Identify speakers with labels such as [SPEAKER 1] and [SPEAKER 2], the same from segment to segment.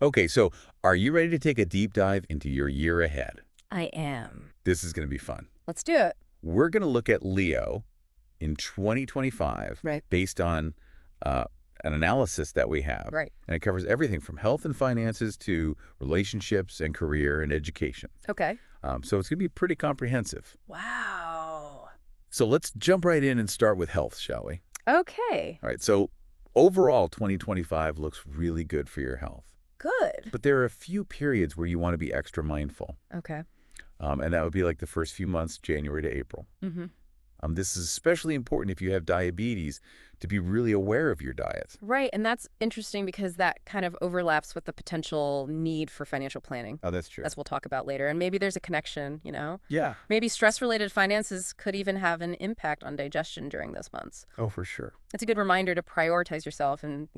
[SPEAKER 1] Okay, so are you ready to take a deep dive into your year ahead?
[SPEAKER 2] I am.
[SPEAKER 1] This is going to be fun.
[SPEAKER 2] Let's do it.
[SPEAKER 1] We're going to look at Leo in 2025
[SPEAKER 2] Right.
[SPEAKER 1] based on uh, an analysis that we have.
[SPEAKER 2] Right.
[SPEAKER 1] And it covers everything from health and finances to relationships and career and education.
[SPEAKER 2] Okay.
[SPEAKER 1] So it's going to be pretty comprehensive.
[SPEAKER 2] Wow.
[SPEAKER 1] So let's jump right in and start with health, shall we?
[SPEAKER 2] Okay.
[SPEAKER 1] All right, so overall, 2025 looks really good for your health.
[SPEAKER 2] Good.
[SPEAKER 1] But there are a few periods where you want to be extra mindful.
[SPEAKER 2] Okay.
[SPEAKER 1] And that would be like the first few months, January to April.
[SPEAKER 2] Mm-hmm.
[SPEAKER 1] This is especially important if you have diabetes, to be really aware of your diet.
[SPEAKER 2] Right. And that's interesting because that kind of overlaps with the potential need for financial planning,
[SPEAKER 1] Oh, that's true.
[SPEAKER 2] as we'll talk about later. And maybe there's a connection,
[SPEAKER 1] Yeah.
[SPEAKER 2] Maybe stress-related finances could even have an impact on digestion during those months.
[SPEAKER 1] Oh, for sure.
[SPEAKER 2] It's a good reminder to prioritize yourself and,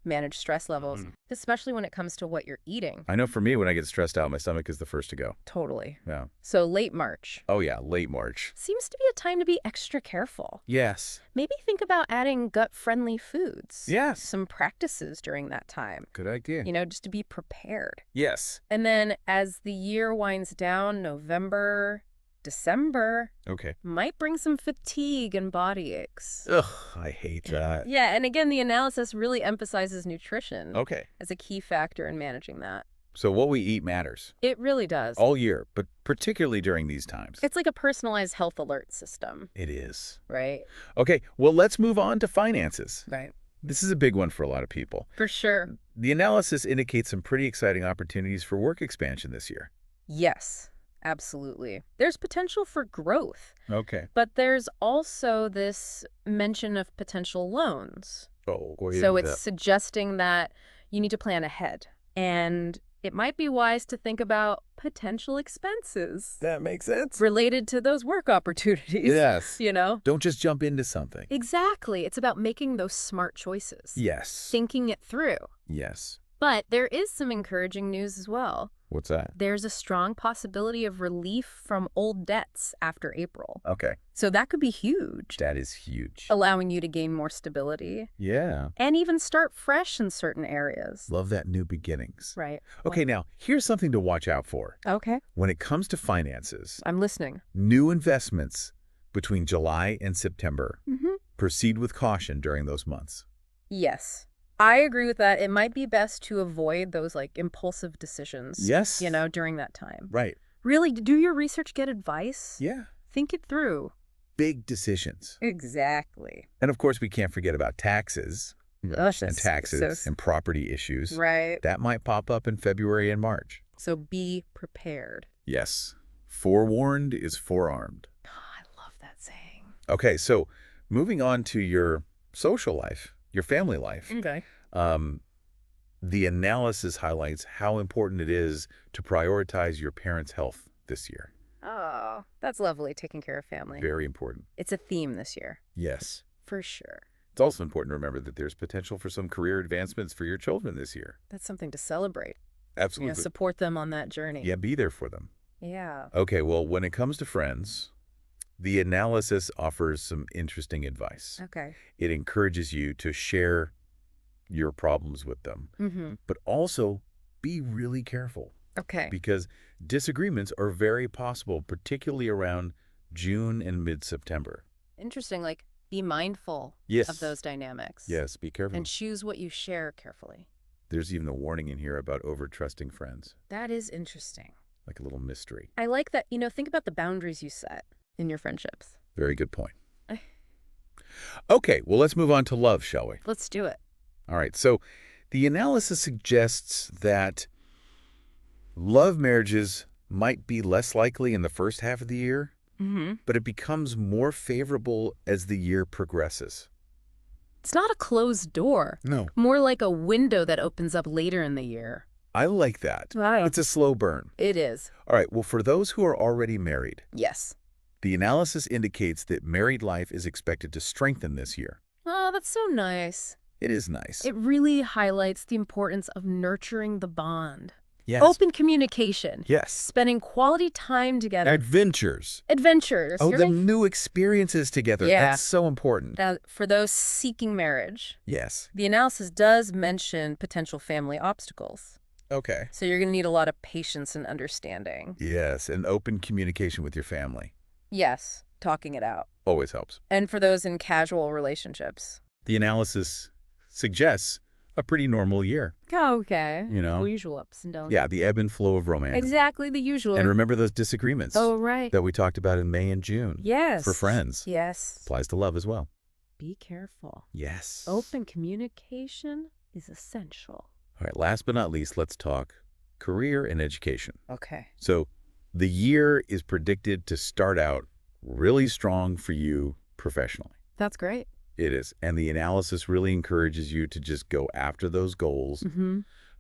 [SPEAKER 2] manage stress levels, especially when it comes to what you're eating.
[SPEAKER 1] I know for me, when I get stressed out, my stomach is the first to go.
[SPEAKER 2] Totally.
[SPEAKER 1] Yeah.
[SPEAKER 2] So late March
[SPEAKER 1] Oh, yeah, late March.
[SPEAKER 2] seems to be a time to be extra careful.
[SPEAKER 1] Yes.
[SPEAKER 2] Maybe think about adding gut-friendly foods.
[SPEAKER 1] Yes.
[SPEAKER 2] Some practices during that time,
[SPEAKER 1] Good idea.
[SPEAKER 2] just to be prepared.
[SPEAKER 1] Yes.
[SPEAKER 2] And then as the year winds down, November, December
[SPEAKER 1] Okay.
[SPEAKER 2] might bring some fatigue and body aches.
[SPEAKER 1] Ugh, I hate that.
[SPEAKER 2] Yeah, and again, the analysis really emphasizes nutrition
[SPEAKER 1] Okay.
[SPEAKER 2] as a key factor in managing that.
[SPEAKER 1] So what we eat matters
[SPEAKER 2] It really does.
[SPEAKER 1] all year, but particularly during these times.
[SPEAKER 2] It's like a personalized health alert system,
[SPEAKER 1] It is.
[SPEAKER 2] right?
[SPEAKER 1] Okay, well, let's move on to finances.
[SPEAKER 2] Right.
[SPEAKER 1] This is a big one for a lot of people.
[SPEAKER 2] For sure.
[SPEAKER 1] The analysis indicates some pretty exciting opportunities for work expansion this year.
[SPEAKER 2] Yes, absolutely. There's potential for growth,
[SPEAKER 1] Okay.
[SPEAKER 2] but there's also this mention of potential loans.
[SPEAKER 1] Oh,
[SPEAKER 2] So it's suggesting that you need to plan ahead. And it might be wise to think about potential expenses
[SPEAKER 1] that makes sense.
[SPEAKER 2] related to those work opportunities.
[SPEAKER 1] Yes.
[SPEAKER 2] You know?
[SPEAKER 1] Don't just jump into something.
[SPEAKER 2] Exactly. It's about making those smart choices.
[SPEAKER 1] Yes.
[SPEAKER 2] Thinking it through.
[SPEAKER 1] Yes.
[SPEAKER 2] But there is some encouraging news as well.
[SPEAKER 1] What's that?
[SPEAKER 2] There's a strong possibility of relief from old debts after April.
[SPEAKER 1] Okay.
[SPEAKER 2] So that could be huge,
[SPEAKER 1] That is huge.
[SPEAKER 2] allowing you to gain more stability
[SPEAKER 1] Yeah.
[SPEAKER 2] and even start fresh in certain areas.
[SPEAKER 1] Love that new beginnings.
[SPEAKER 2] Right.
[SPEAKER 1] Okay, now, here's something to watch out for.
[SPEAKER 2] Okay.
[SPEAKER 1] When it comes to finances,
[SPEAKER 2] I'm listening.
[SPEAKER 1] new investments between July and September,
[SPEAKER 2] Mm-hmm.
[SPEAKER 1] proceed with caution during those months.
[SPEAKER 2] Yes. I agree with that. It might be best to avoid those impulsive decisions.
[SPEAKER 1] Yes.
[SPEAKER 2] During that time.
[SPEAKER 1] Right.
[SPEAKER 2] Really, do your research, get advice?
[SPEAKER 1] Yeah.
[SPEAKER 2] Think it through.
[SPEAKER 1] Big decisions.
[SPEAKER 2] Exactly.
[SPEAKER 1] And of course, we can't forget about taxes and taxes and property issues.
[SPEAKER 2] Right.
[SPEAKER 1] That might pop up in February and March.
[SPEAKER 2] So be prepared.
[SPEAKER 1] Yes. Forewarned is forearmed.
[SPEAKER 2] Oh, I love that saying.
[SPEAKER 1] Okay, so moving on to your social life, your family life.
[SPEAKER 2] Okay.
[SPEAKER 1] The analysis highlights how important it is to prioritize your parents' health this year.
[SPEAKER 2] Oh, that's lovely, taking care of family.
[SPEAKER 1] Very important.
[SPEAKER 2] It's a theme this year.
[SPEAKER 1] Yes.
[SPEAKER 2] For sure.
[SPEAKER 1] It's also important to remember that there's potential for some career advancements for your children this year.
[SPEAKER 2] That's something to celebrate.
[SPEAKER 1] Absolutely.
[SPEAKER 2] Support them on that journey.
[SPEAKER 1] Yeah, be there for them.
[SPEAKER 2] Yeah.
[SPEAKER 1] Okay, well, when it comes to friends, the analysis offers some interesting advice.
[SPEAKER 2] Okay.
[SPEAKER 1] It encourages you to share your problems with them,
[SPEAKER 2] Mm-hmm.
[SPEAKER 1] but also be really careful
[SPEAKER 2] Okay.
[SPEAKER 1] because disagreements are very possible, particularly around June and mid-September.
[SPEAKER 2] Interesting. Be mindful
[SPEAKER 1] Yes.
[SPEAKER 2] of those dynamics.
[SPEAKER 1] Yes, be careful.
[SPEAKER 2] And choose what you share carefully.
[SPEAKER 1] There's even a warning in here about over-trusting friends,
[SPEAKER 2] That is interesting.
[SPEAKER 1] like a little mystery.
[SPEAKER 2] I like that. Think about the boundaries you set in your friendships.
[SPEAKER 1] Very good point. Okay, well, let's move on to love, shall we?
[SPEAKER 2] Let's do it.
[SPEAKER 1] All right, so the analysis suggests that love marriages might be less likely in the first half of the year,
[SPEAKER 2] Mm-hmm.
[SPEAKER 1] but it becomes more favorable as the year progresses.
[SPEAKER 2] It's not a closed door.
[SPEAKER 1] No.
[SPEAKER 2] More like a window that opens up later in the year.
[SPEAKER 1] I like that.
[SPEAKER 2] Wow.
[SPEAKER 1] It's a slow burn.
[SPEAKER 2] It is.
[SPEAKER 1] All right, well, for those who are already married,
[SPEAKER 2] Yes.
[SPEAKER 1] the analysis indicates that married life is expected to strengthen this year.
[SPEAKER 2] Oh, that's so nice.
[SPEAKER 1] It is nice.
[SPEAKER 2] It really highlights the importance of nurturing the bond.
[SPEAKER 1] Yes.
[SPEAKER 2] Open communication.
[SPEAKER 1] Yes.
[SPEAKER 2] Spending quality time together.
[SPEAKER 1] Adventures.
[SPEAKER 2] Adventures.
[SPEAKER 1] Oh,
[SPEAKER 2] You're
[SPEAKER 1] the
[SPEAKER 2] right.
[SPEAKER 1] new experiences together.
[SPEAKER 2] Yeah.
[SPEAKER 1] That's so important.
[SPEAKER 2] Now, for those seeking marriage,
[SPEAKER 1] Yes.
[SPEAKER 2] the analysis does mention potential family obstacles.
[SPEAKER 1] Okay.
[SPEAKER 2] So you're going to need a lot of patience and understanding.
[SPEAKER 1] Yes, and open communication with your family
[SPEAKER 2] Yes, talking it out.
[SPEAKER 1] always helps.
[SPEAKER 2] And for those in casual relationships.
[SPEAKER 1] The analysis suggests a pretty normal year,
[SPEAKER 2] Okay.
[SPEAKER 1] you know?
[SPEAKER 2] Usual ups and downs.
[SPEAKER 1] Yeah, the ebb and flow of romance.
[SPEAKER 2] Exactly the usual.
[SPEAKER 1] And remember those disagreements
[SPEAKER 2] Oh, right.
[SPEAKER 1] that we talked about in May and June?
[SPEAKER 2] Yes.
[SPEAKER 1] For friends.
[SPEAKER 2] Yes.
[SPEAKER 1] Applies to love as well.
[SPEAKER 2] Be careful.
[SPEAKER 1] Yes.
[SPEAKER 2] Open communication is essential.
[SPEAKER 1] All right, last but not least, let's talk career and education.
[SPEAKER 2] Okay.
[SPEAKER 1] So the year is predicted to start out really strong for you professionally.
[SPEAKER 2] That's great.
[SPEAKER 1] It is. And the analysis really encourages you to just go after those goals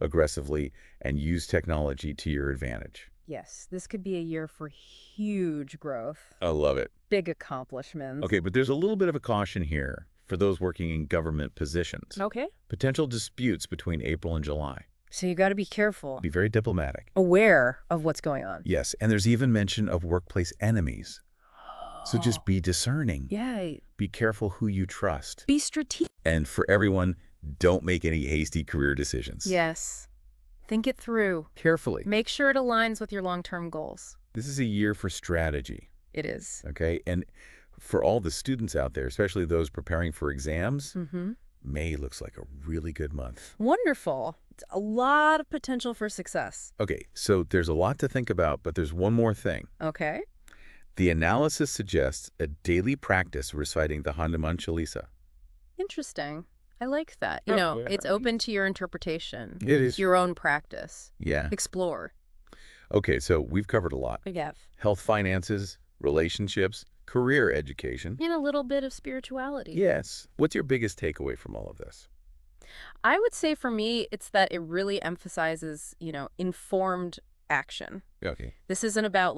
[SPEAKER 1] aggressively and use technology to your advantage.
[SPEAKER 2] Yes, this could be a year for huge growth,
[SPEAKER 1] I love it.
[SPEAKER 2] big accomplishments.
[SPEAKER 1] Okay, but there's a little bit of a caution here for those working in government positions.
[SPEAKER 2] Okay.
[SPEAKER 1] Potential disputes between April and July.
[SPEAKER 2] So you got to be careful,
[SPEAKER 1] Be very diplomatic.
[SPEAKER 2] aware of what's going on.
[SPEAKER 1] Yes, and there's even mention of workplace enemies. So just be discerning.
[SPEAKER 2] Yeah,
[SPEAKER 1] Be careful who you trust.
[SPEAKER 2] be strategic.
[SPEAKER 1] And for everyone, don't make any hasty career decisions.
[SPEAKER 2] Yes. Think it through.
[SPEAKER 1] Carefully.
[SPEAKER 2] Make sure it aligns with your long-term goals.
[SPEAKER 1] This is a year for strategy,
[SPEAKER 2] It is.
[SPEAKER 1] okay? And for all the students out there, especially those preparing for exams, May looks like a really good month.
[SPEAKER 2] Wonderful. It's a lot of potential for success.
[SPEAKER 1] Okay, so there's a lot to think about, but there's one more thing.
[SPEAKER 2] Okay.
[SPEAKER 1] The analysis suggests a daily practice reciting the Hanuman Chalisa.
[SPEAKER 2] Interesting. I like that. It's open to your interpretation.
[SPEAKER 1] It is.
[SPEAKER 2] Your own practice.
[SPEAKER 1] Yeah.
[SPEAKER 2] Explore.
[SPEAKER 1] Okay, so we've covered a lot.
[SPEAKER 2] We have.
[SPEAKER 1] Health, finances, relationships, career education.
[SPEAKER 2] And a little bit of spirituality.
[SPEAKER 1] Yes. What's your biggest takeaway from all of this?
[SPEAKER 2] I would say for me, it's that it really emphasizes, informed action.
[SPEAKER 1] Okay.
[SPEAKER 2] This isn't about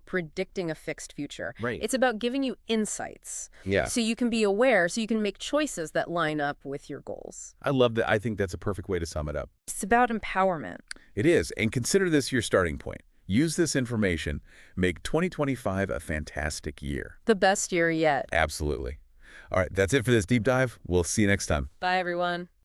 [SPEAKER 2] predicting a fixed future.
[SPEAKER 1] Right.
[SPEAKER 2] It's about giving you insights.
[SPEAKER 1] Yeah.
[SPEAKER 2] So you can be aware, so you can make choices that line up with your goals.
[SPEAKER 1] I love that. I think that's a perfect way to sum it up.
[SPEAKER 2] It's about empowerment.
[SPEAKER 1] It is. And consider this your starting point. Use this information. Make 2025 a fantastic year.
[SPEAKER 2] The best year yet.
[SPEAKER 1] Absolutely. All right. That's it for this deep dive. We'll see you next time.
[SPEAKER 2] Bye, everyone.